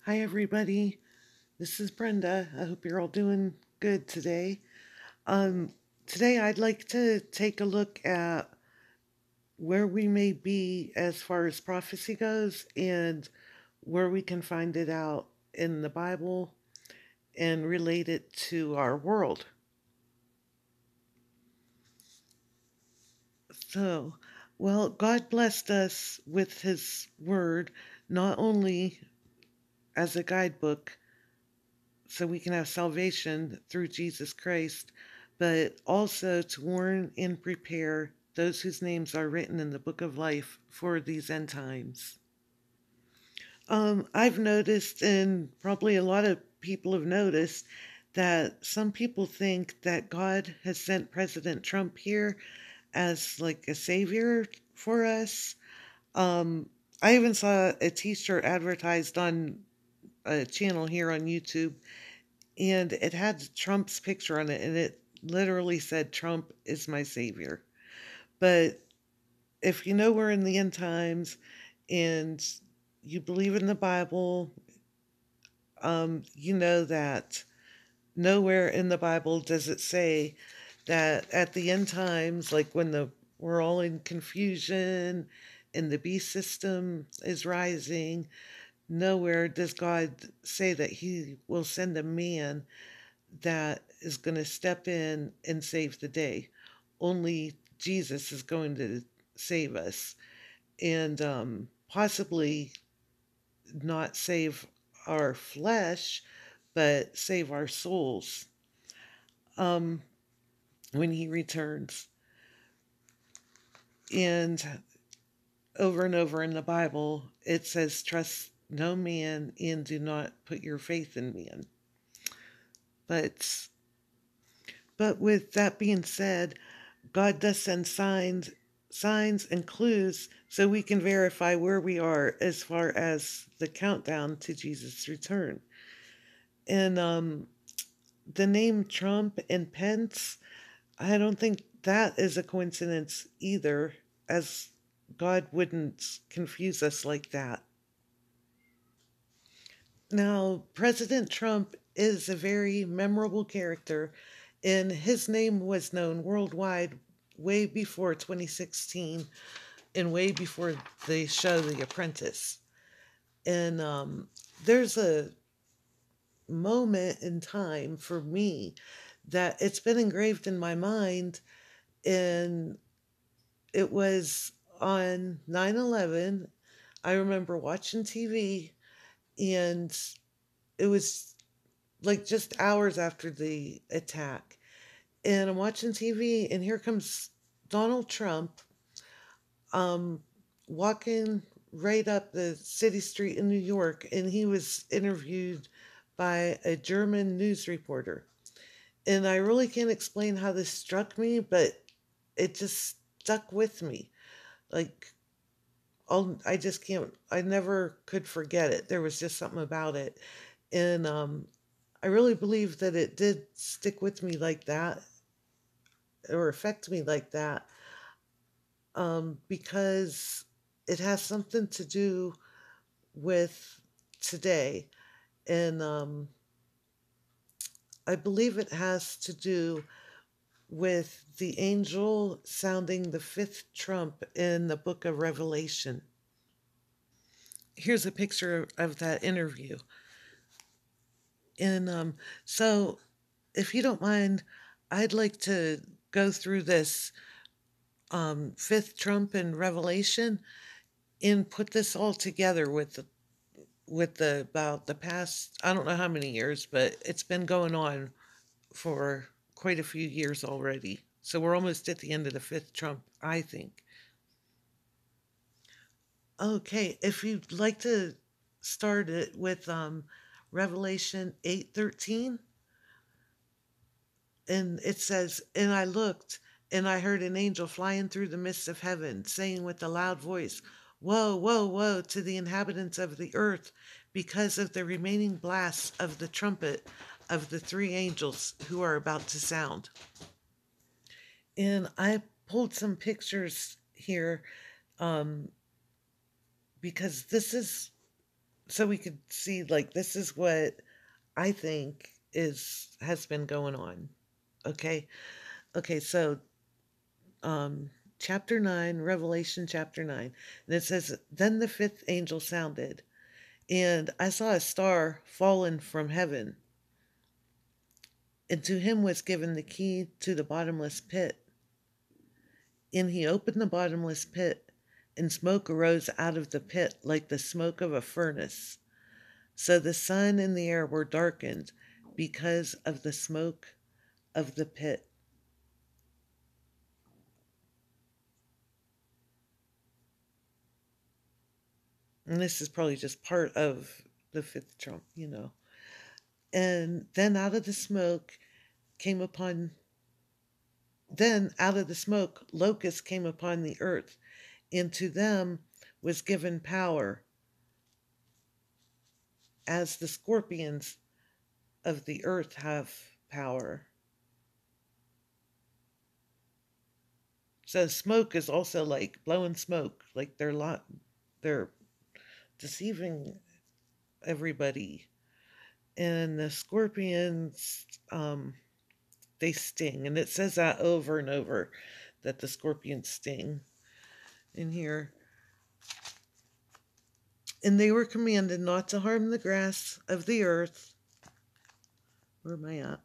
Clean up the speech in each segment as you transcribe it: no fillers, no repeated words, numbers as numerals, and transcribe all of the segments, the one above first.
Hi, everybody. This is Brenda. I hope you're all doing good today. Um, Today, I'd like to take a look at where we may be as far as prophecy goes and where we can find it out in the Bible and relate it to our world. So, God blessed us with His Word, not only as a guidebook so we can have salvation through Jesus Christ, but also to warn and prepare those whose names are written in the book of life for these end times. I've noticed, and probably a lot of people have noticed, that some people think that God has sent President Trump here as like a savior for us. Um, I even saw a t-shirt advertised on a channel here on YouTube, and it had Trump's picture on it, and it literally said, Trump is my savior. But if you know we're in the end times and you believe in the Bible, you know that nowhere in the Bible does it say that at the end times, like when we're all in confusion and the beast system is rising, nowhere does God say that He will send a man that is going to step in and save the day. Only Jesus is going to save us, and possibly not save our flesh, but save our souls um, when He returns. And over in the Bible, it says, trust no man and do not put your faith in man. But with that being said, God does send signs and clues so we can verify where we are as far as the countdown to Jesus' return. And the name Trump and Pence, I don't think that is a coincidence either, as God wouldn't confuse us like that. Now, President Trump is a very memorable character, and his name was known worldwide way before 2016 and way before the show The Apprentice. And there's a moment in time for me that it's been engraved in my mind, and it was on 9/11. I remember watching TV, and it was like just hours after the attack. And I'm watching TV, and here comes Donald Trump um, walking right up the city street in New York, and he was interviewed by a German news reporter. And I really can't explain how this struck me, but it just stuck with me. Like, I just can't, I never could forget it. There was just something about it. And I really believe that it did stick with me like that or affect me like that, because it has something to do with today. And I believe it has to do with the angel sounding the fifth trump in the book of Revelation. Here's a picture of that interview. And so, if you don't mind, I'd like to go through this fifth trump in Revelation and put this all together with the about the past, I don't know how many years, but it's been going on for quite a few years already. So we're almost at the end of the fifth trump, I think. Okay, if you'd like to start it with Revelation 8:13, and it says, "And I looked, and I heard an angel flying through the midst of heaven, saying with a loud voice, Woe, woe, woe to the inhabitants of the earth, because of the remaining blasts of the trumpet of the three angels who are about to sound." And I pulled some pictures here, um, because this is so we could see like this is what I think is has been going on. Okay. Okay, so um chapter 9, Revelation chapter 9. And it says, "Then the fifth angel sounded, and I saw a star fallen from heaven, and to him was given the key to the bottomless pit. And he opened the bottomless pit, and smoke arose out of the pit like the smoke of a furnace. So the sun and the air were darkened because of the smoke of the pit." And this is probably just part of the fifth trump. And came upon then out of the smoke locusts came upon the earth, and to them was given power as the scorpions of the earth have power. So smoke is also like blowing smoke, like they're deceiving everybody. And the scorpions, they sting, and it says that over and over that the scorpions sting in here. And they were commanded not to harm the grass of the earth. Where am I at?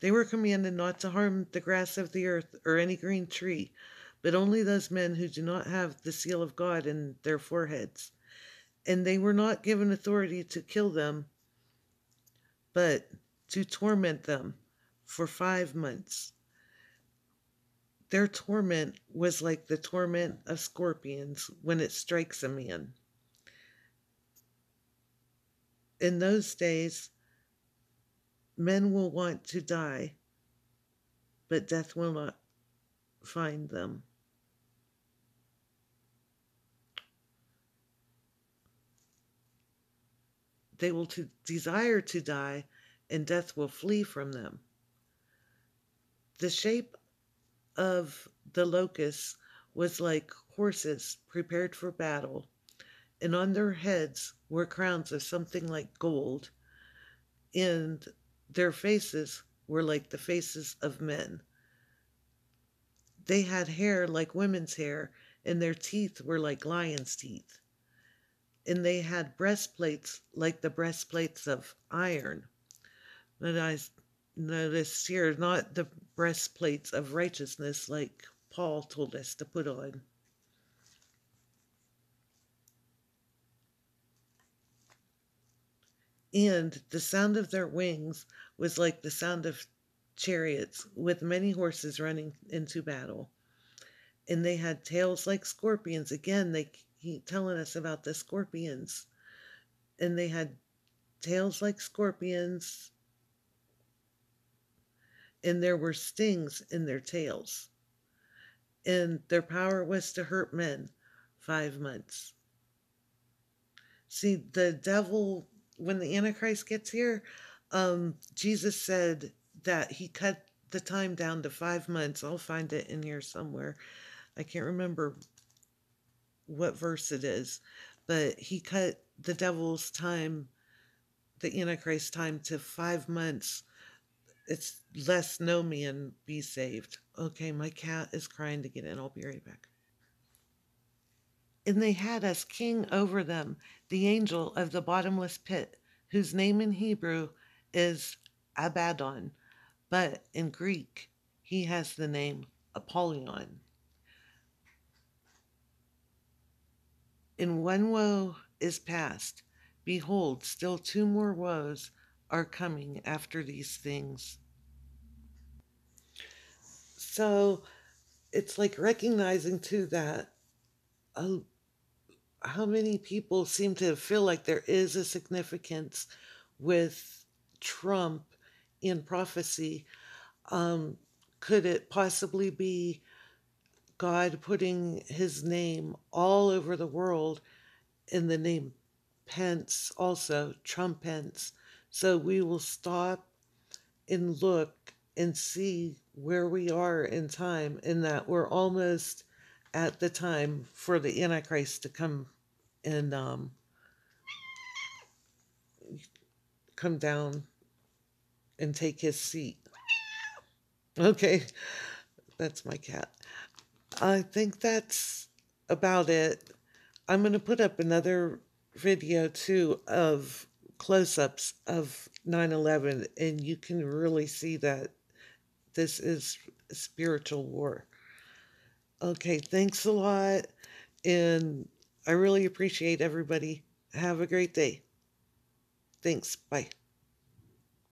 They were commanded not to harm the grass of the earth or any green tree, but only those men who do not have the seal of God in their foreheads. And they were not given authority to kill them, but to torment them for 5 months. Their torment was like the torment of scorpions when it strikes a man. In those days, men will want to die, but death will not find them. They will desire to die, and death will flee from them. The shape of the locusts was like horses prepared for battle, and on their heads were crowns of something like gold, and their faces were like the faces of men. They had hair like women's hair, and their teeth were like lions' teeth. And they had breastplates like the breastplates of iron. And I noticed here, not the breastplates of righteousness like Paul told us to put on. And the sound of their wings was like the sound of chariots with many horses running into battle. And they had tails like scorpions. Again, they keep telling us about the scorpions. And they had tails like scorpions, and there were stings in their tails. And their power was to hurt men 5 months. See, the devil, when the Antichrist gets here, Jesus said that he cut the time down to 5 months. I'll find it in here somewhere. I can't remember what verse it is, but he cut the devil's time, the Antichrist time, to 5 months. It's lest no man be saved. Okay, my cat is crying to get in. I'll be right back. And they had as king over them the angel of the bottomless pit, whose name in Hebrew is Abaddon, but in Greek he has the name Apollyon. And one woe is past. Behold, still two more woes are coming after these things. So it's like recognizing too that oh, how many people seem to feel like there is a significance with Trump in prophecy. Um, could it possibly be God putting his name all over the world in the name Pence, also Trump Pence? So we will stop and look and see where we are in time, in that we're almost at the time for the Antichrist to come and come down and take his seat. Okay, that's my cat. I think that's about it. I'm going to put up another video too of close ups of 9/11, and you can really see that this is a spiritual war. Okay, thanks a lot. And I really appreciate everybody. Have a great day. Thanks. Bye.